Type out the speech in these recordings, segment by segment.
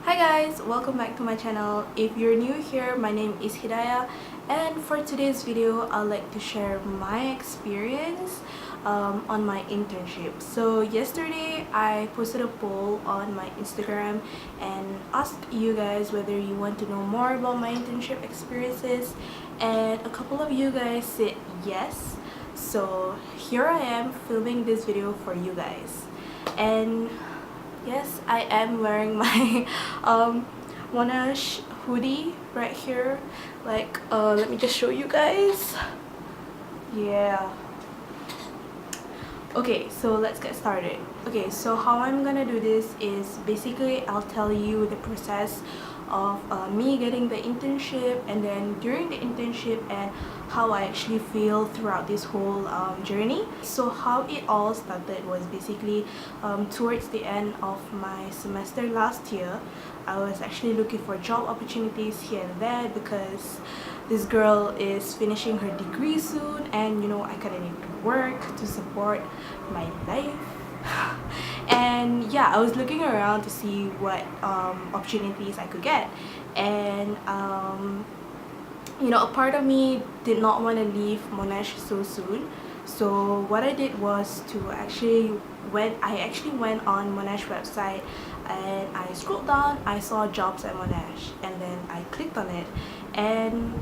Hi guys, welcome back to my channel. If you're new here, my name is Hidayah, and for today's video I'd like to share my experience on my internship. So yesterday I posted a poll on my Instagram and asked you guys whether you want to know more about my internship experiences, and a couple of you guys said yes. So here I am filming this video for you guys. And yes, I am wearing my Monash hoodie right here. Like, let me just show you guys. Yeah. Okay, so let's get started. Okay, so how I'm gonna do this is basically I'll tell you the process of me getting the internship, and then during the internship, and how I actually feel throughout this whole journey. So how it all started was basically towards the end of my semester last year. I was actually looking for job opportunities here and there because this girl is finishing her degree soon, and you know, I kind of need to work to support my life. And yeah, I was looking around to see what opportunities I could get, and you know, a part of me did not want to leave Monash so soon. So what I did was to actually went on Monash website, and I scrolled down, I saw jobs at Monash, and then I clicked on it, and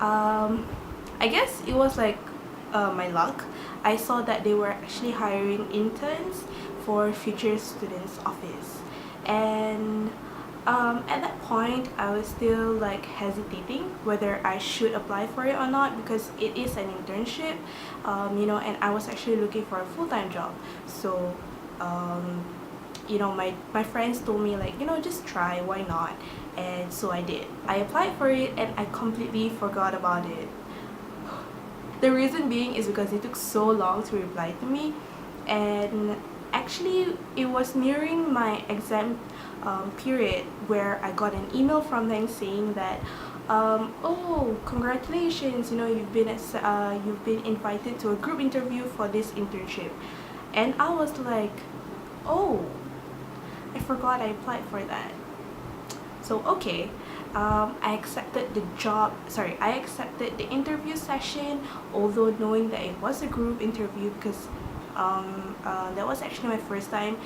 I guess it was like my luck. I saw that they were actually hiring interns for future students office, and at that point I was still like hesitating whether I should apply for it or not, because it is an internship, you know, and I was actually looking for a full-time job. So you know, my friends told me, like, you know, just try, why not? And so I did. I applied for it and I completely forgot about it. The reason being is because it took so long to reply to me, and actually it was nearing my exam period where I got an email from them saying that oh, congratulations, you know, you've been invited to a group interview for this internship. And I was like, oh, I forgot I applied for that. So okay, I accepted I accepted the interview session, although knowing that it was a group interview, because that was actually my first time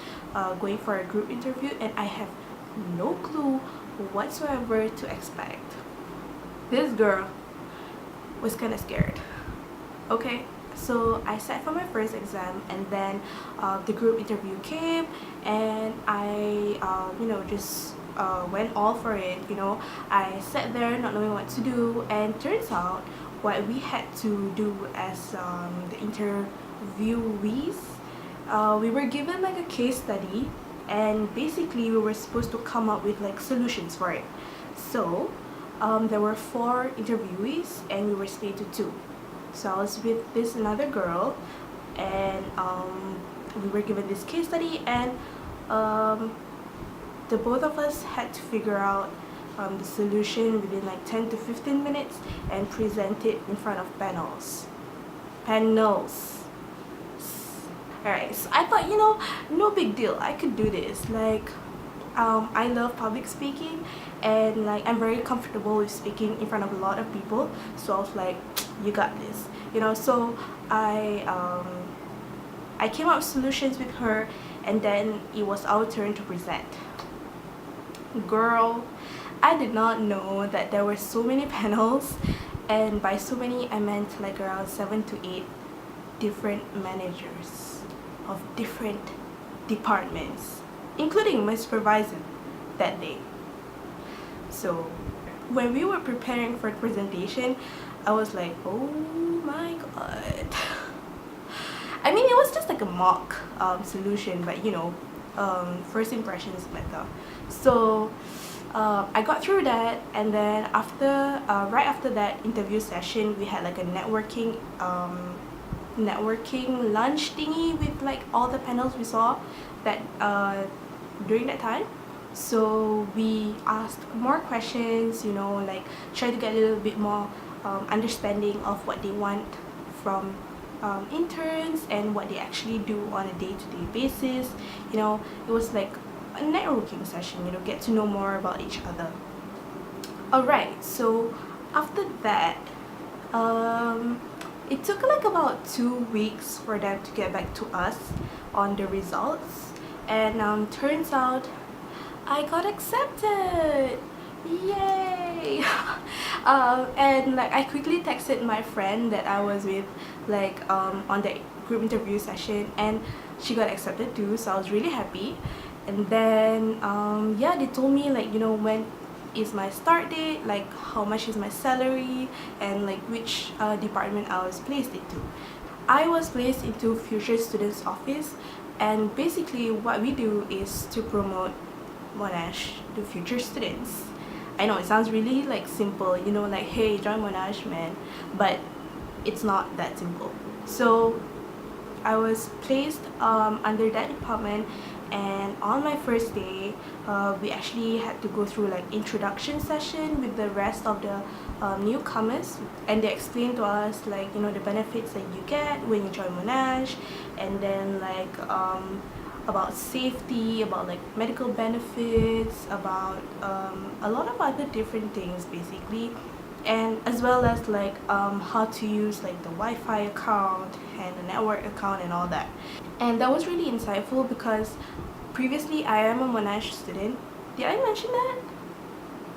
going for a group interview, and I have no clue whatsoever to expect. This girl was kind of scared. Okay, so I sat for my first exam, and then the group interview came, and I you know, just went all for it. You know, I sat there not knowing what to do, and turns out what we had to do as the interviewees, we were given like a case study, and basically we were supposed to come up with like solutions for it. So there were 4 interviewees and we were split to 2. So I was with this another girl, and we were given this case study, and the both of us had to figure out the solution within like 10 to 15 minutes and present it in front of panels. Alright, so I thought, you know, no big deal, I could do this. Like, I love public speaking, and like I'm very comfortable with speaking in front of a lot of people. So I was like, you got this, you know. So I came up with solutions with her, and then it was our turn to present. Girl, I did not know that there were so many panels, and by so many I meant like around 7 to 8 different managers of different departments, including my supervisor that day. So when we were preparing for the presentation, I was like, oh my god. I mean, it was just like a mock solution, but you know, first impressions matter. So I got through that, and then after right after that interview session, we had like a networking lunch thingy with like all the panels we saw that during that time. So we asked more questions, you know, like try to get a little bit more understanding of what they want from interns and what they actually do on a day-to-day basis. You know, it was like a networking session, you know, get to know more about each other. Alright, so after that, it took like about 2 weeks for them to get back to us on the results, and turns out I got accepted. Yay! And like I quickly texted my friend that I was with, like on the group interview session, and she got accepted too, so I was really happy. And then yeah, they told me, like, you know, when is my start date, like how much is my salary, and like which department I was placed into. I was placed into future students office, and basically what we do is to promote Monash to future students. I know it sounds really like simple, you know, like, hey, join Monash, man, but it's not that simple. So I was placed under that department, and on my first day we actually had to go through like introduction session with the rest of the newcomers, and they explained to us, like, you know, the benefits that you get when you join Monash, and then like about safety, about like medical benefits, about a lot of other different things basically, and as well as like how to use like the Wi-Fi account and the network account and all that. And that was really insightful because previously I am a Monash student. Did I mention that?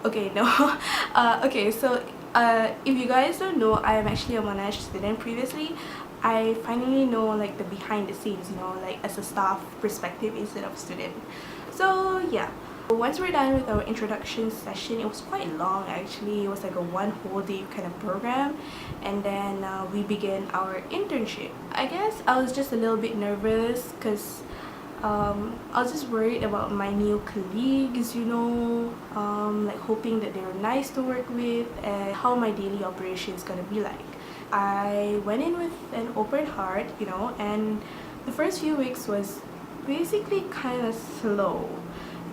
Okay, no. Okay, so if you guys don't know, I am actually a Monash student. Previously I finally know like the behind the scenes, you know, like as a staff perspective instead of student. So yeah, once we're done with our introduction session, it was quite long actually. It was like a one whole day kind of program, and then we began our internship. I guess I was just a little bit nervous because I was just worried about my new colleagues, you know, like hoping that they were nice to work with and how my daily operation is gonna be like. I went in with an open heart, you know, and the first few weeks was basically kind of slow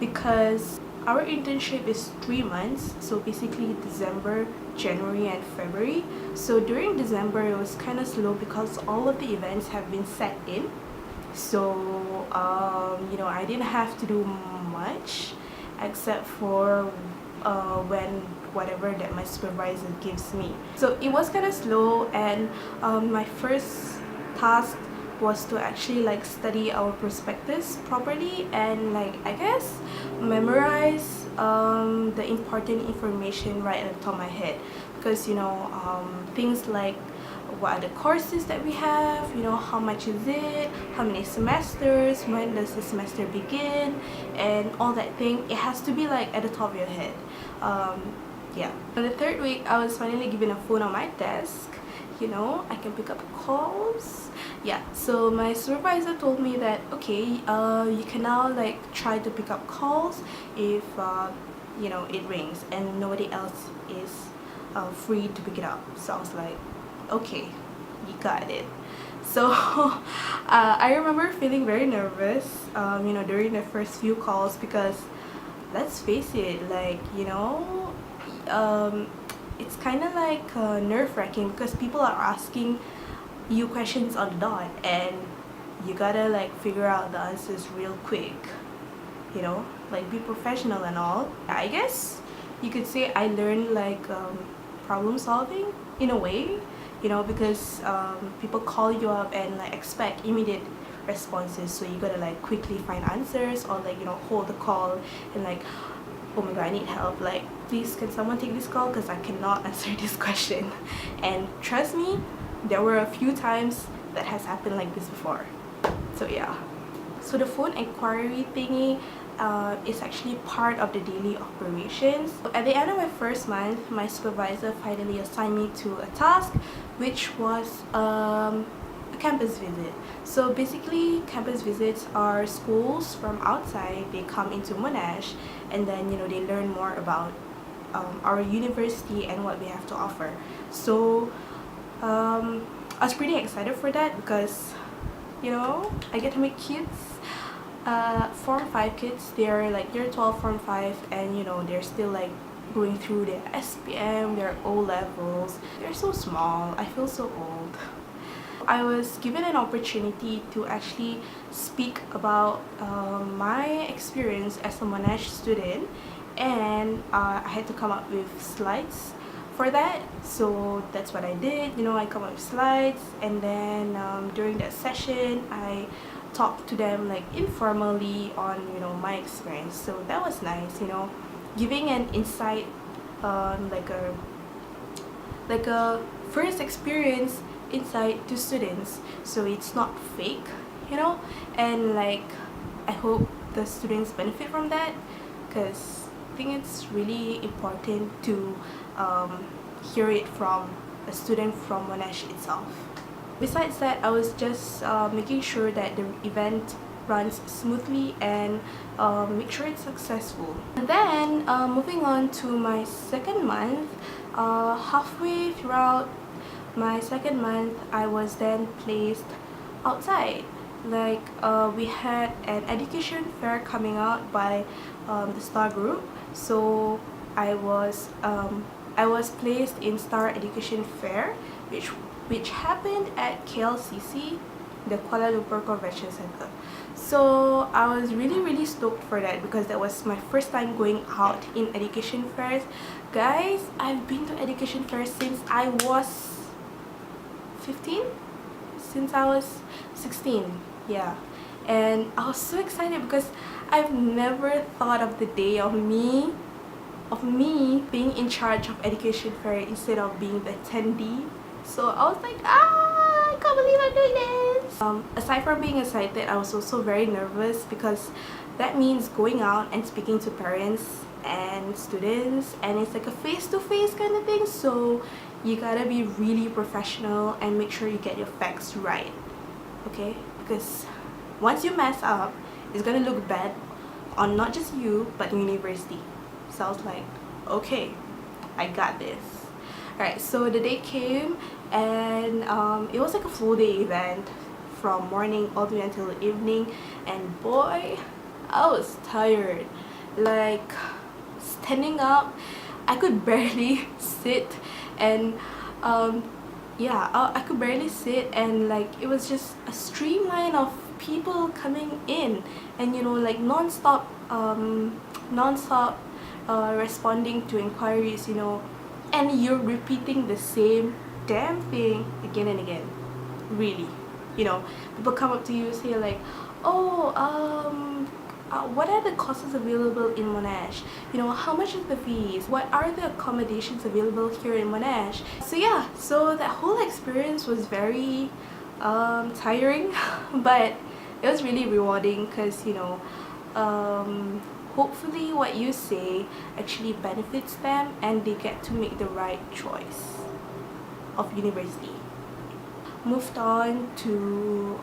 because our internship is 3 months, so basically December, January and February. So during December it was kind of slow because all of the events have been set in, so you know, I didn't have to do much except for when whatever that my supervisor gives me. So it was kind of slow, and my first task was to actually like study our prospectus properly and like I guess memorize the important information right at the top of my head, because you know, things like what are the courses that we have, you know, how much is it, how many semesters, when does the semester begin, and all that thing, it has to be like at the top of your head. Yeah. On the third week I was finally given a phone on my desk, you know, I can pick up calls. Yeah, so my supervisor told me that okay, you can now like try to pick up calls if you know, it rings and nobody else is free to pick it up. So I was like, okay, you got it. So I remember feeling very nervous, you know, during the first few calls, because let's face it, like, you know, it's kind of like nerve-wracking because people are asking you questions on the dot and you gotta like figure out the answers real quick, you know, like be professional and all. I guess you could say I learned like problem solving in a way, you know, because people call you up and like expect immediate responses, so you gotta like quickly find answers, or like, you know, hold the call and like, oh my god, I need help, like please can someone take this call because I cannot answer this question. And trust me, there were a few times that has happened like this before. So yeah, so the phone inquiry thingy is actually part of the daily operations. At the end of my first month, my supervisor finally assigned me to a task, which was a campus visit. So basically campus visits are schools from outside, they come into Monash, and then, you know, they learn more about our university and what we have to offer. So I was pretty excited for that because, you know, I get to meet kids, Form 5 kids. They're like year 12 Form 5, and you know, they're still like going through their SPM, their O levels. They're so small, I feel so old. I was given an opportunity to actually speak about my experience as a Monash student, and I had to come up with slides for that. So that's what I did. I come up with slides, and then during that session I talked to them like informally on my experience. So that was nice, giving an insight on like a first experience insight to students, so it's not fake, and like I hope the students benefit from that, because I think it's really important to hear it from a student from Monash itself. Besides that, I was just making sure that the event runs smoothly and make sure it's successful. And then moving on to my second month, halfway throughout my second month, I was then placed outside. Like we had an education fair coming out by the Star Group, so I was placed in Star Education Fair, which happened at KLCC, the Kuala Lumpur Convention Center. So I was really stoked for that, because that was my first time going out in education fairs. Guys, I've been to education fairs since I was 15, since I was 16, yeah. And I was so excited because I've never thought of the day of me being in charge of education fair instead of being the attendee. So I was like, I can't believe I'm doing this. Aside from being excited, I was also very nervous, because that means going out and speaking to parents and students, and it's like a face-to-face kind of thing, so you gotta be really professional and make sure you get your facts right, okay? Because once you mess up, it's gonna look bad on not just you but university. So I was like, okay, I got this. Alright, so the day came, and it was like a full day event from morning all the way until the evening, and boy, I was tired. Like, standing up, I could barely sit, and yeah, I could barely sit, and like it was just a streamline of people coming in, and like non-stop responding to inquiries, and you're repeating the same damn thing again and again. Really, people come up to you, say like, oh, what are the courses available in Monash? How much is the fees? What are the accommodations available here in Monash? So yeah, so that whole experience was very tiring, but it was really rewarding, because hopefully what you say actually benefits them, and they get to make the right choice of university. Moved on to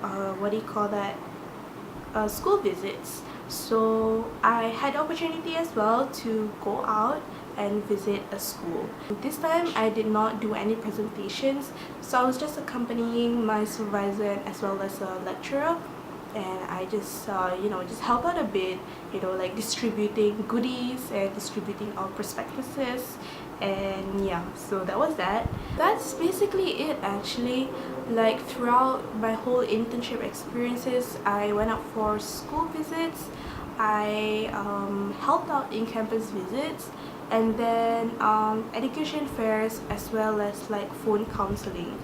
school visits. So I had the opportunity as well to go out and visit a school. This time I did not do any presentations, so I was just accompanying my supervisor as well as a lecturer, and I just just help out a bit, like distributing goodies and distributing our prospectuses, and yeah, so that was that. That's basically it actually. Like throughout my whole internship experiences, I went out for school visits, I helped out in campus visits, and then education fairs, as well as like phone counseling.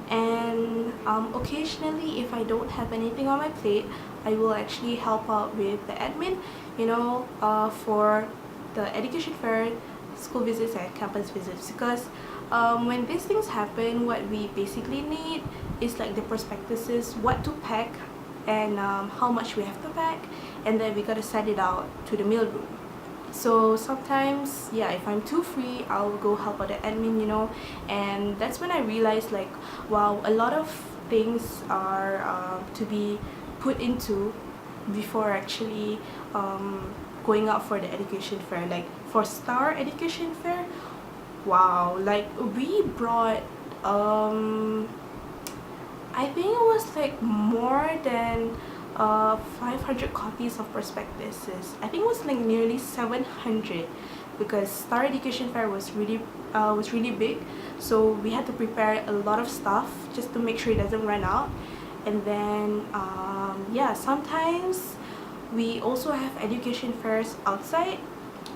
And occasionally, if I don't have anything on my plate, I will actually help out with the admin, for the education fair, school visits and campus visits, because when these things happen, what we basically need is like the prospectuses, what to pack, and how much we have to pack, and then we gotta send it out to the mailroom. So sometimes, yeah, if I'm too free, I'll go help out the admin, and that's when I realized like, wow, a lot of things are to be put into before actually going out for the education fair. Like for Star Education Fair, wow, like we brought I think it was like more than 500 copies of prospectuses. I think it was like nearly 700 because Star Education Fair was really big, so we had to prepare a lot of stuff just to make sure it doesn't run out. And then yeah, sometimes we also have education fairs outside,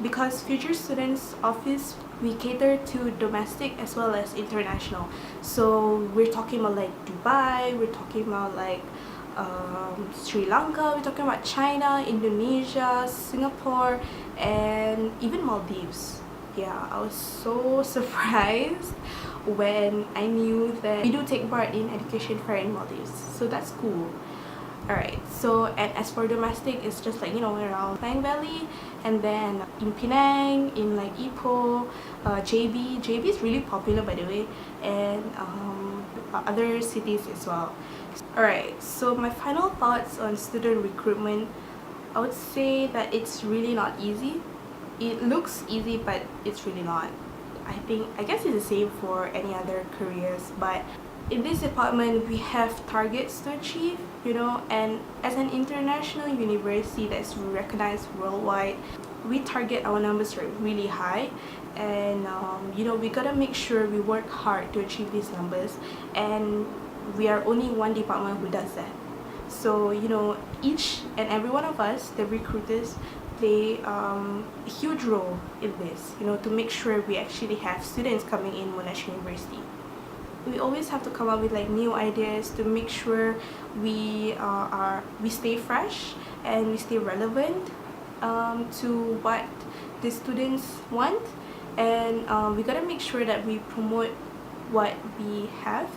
because Future Students Office, we cater to domestic as well as international. So we're talking about like Dubai, we're talking about like Sri Lanka, we're talking about China, Indonesia, Singapore, and even Maldives. Yeah, I was so surprised when I knew that we do take part in education fair in Maldives, so that's cool. Alright, so and as for domestic, it's just like, you know, around Klang Valley, and then in Penang, in like Ipoh, JB is really popular by the way, and other cities as well. Alright, so my final thoughts on student recruitment, I would say that it's really not easy. It looks easy, but it's really not. I guess it's the same for any other careers, but in this department we have targets to achieve, you know, and as an international university that's recognized worldwide, we target our numbers really high, and you know, we gotta make sure we work hard to achieve these numbers, and we are only one department who does that. So, you know, each and every one of us, the recruiters, play a huge role in this, you know, to make sure we actually have students coming in Monash University. We always have to come up with like new ideas to make sure we stay fresh and we stay relevant to what the students want, and we gotta make sure that we promote what we have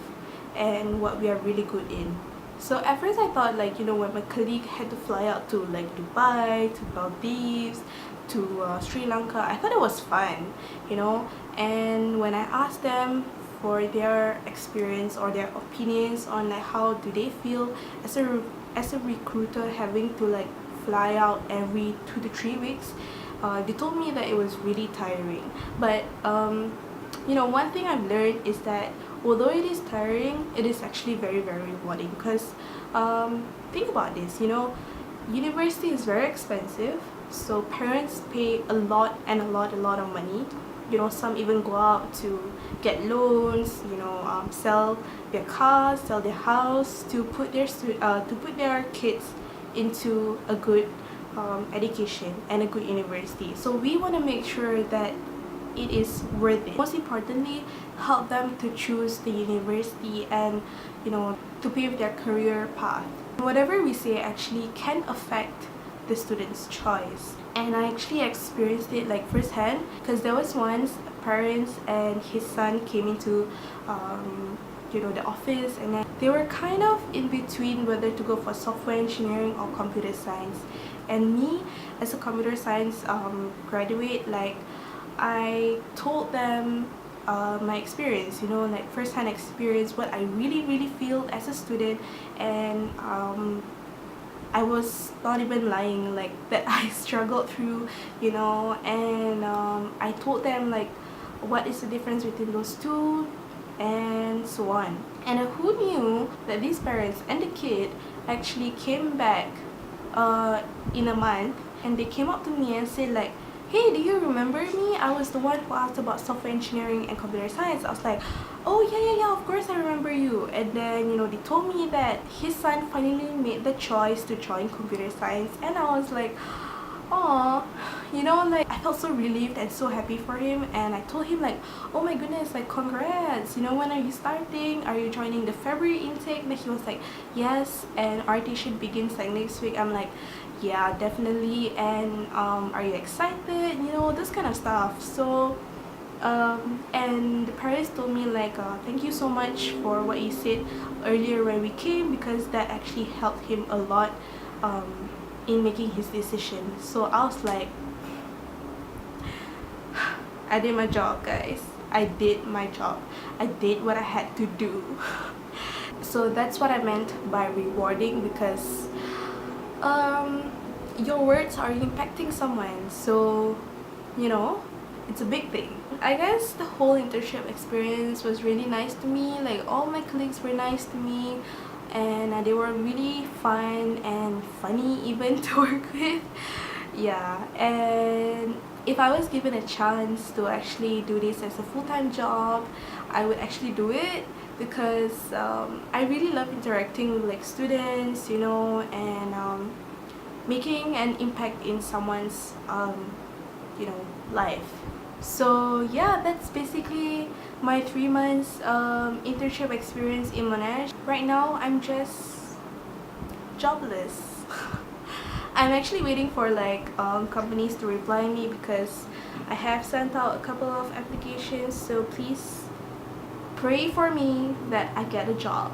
and what we are really good in. So at first I thought, like, you know, when my colleague had to fly out to like Dubai, to Maldives, to Sri Lanka, I thought it was fun, you know, and when I asked them for their experience or their opinions on like how do they feel as a recruiter having to like fly out every 2 to 3 weeks, they told me that it was really tiring. But you know, one thing I've learned is that although it is tiring, it is actually very, very rewarding, because think about this, you know, university is very expensive, so parents pay a lot of money. You know, some even go out to get loans, you know, sell their cars, sell their house to put their kids into a good education and a good university. So we want to make sure that it is worth it. Most importantly, help them to choose the university and, you know, to pave their career path. Whatever we say actually can affect the student's choice, and I actually experienced it like firsthand, because there was once parents and his son came into you know, the office, and then they were kind of in between whether to go for software engineering or computer science. And me, as a computer science graduate, like, I told them my experience, you know, like first-hand experience, what I really feel as a student, and I was not even lying, like that I struggled through, you know, and I told them like what is the difference between those two and so on. And who knew that these parents and the kid actually came back in a month, and they came up to me and said like, hey, do you remember me? I was the one who asked about software engineering and computer science. I was like, oh yeah, of course I remember you. And then, you know, they told me that his son finally made the choice to join computer science, and I was like, oh, you know, like I felt so relieved and so happy for him. And I told him like, oh my goodness, like congrats, you know, when are you starting? Are you joining the February intake? And he was like, yes, and orientation begins like next week. I'm like, yeah, definitely. And are you excited, you know, this kind of stuff. So and the parents told me like, thank you so much for what you said earlier when we came, because that actually helped him a lot in making his decision. So I was like, I did my job, guys. I did my job. I did what I had to do. So that's what I meant by rewarding, because your words are impacting someone, so you know, it's a big thing. I guess the whole internship experience was really nice to me. Like all my colleagues were nice to me, and they were really fun and funny even to work with. Yeah, and if I was given a chance to actually do this as a full-time job, I would actually do it, because I really love interacting with like students, you know, and making an impact in someone's you know, life. So yeah, that's basically my 3 months internship experience in Monash. Right now I'm just jobless. I'm actually waiting for like companies to reply me, because I have sent out a couple of applications, so please pray for me that I get a job.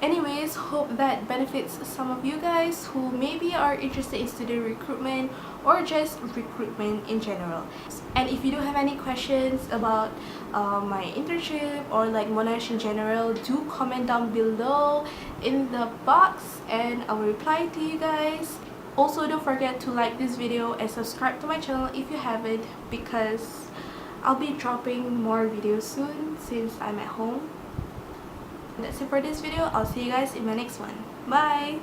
Anyways, hope that benefits some of you guys who maybe are interested in student recruitment or just recruitment in general. And if you do have any questions about my internship or like Monash in general, do comment down below in the box and I will reply to you guys. Also, don't forget to like this video and subscribe to my channel if you haven't, because I'll be dropping more videos soon since I'm at home. That's it for this video. I'll see you guys in my next one. Bye!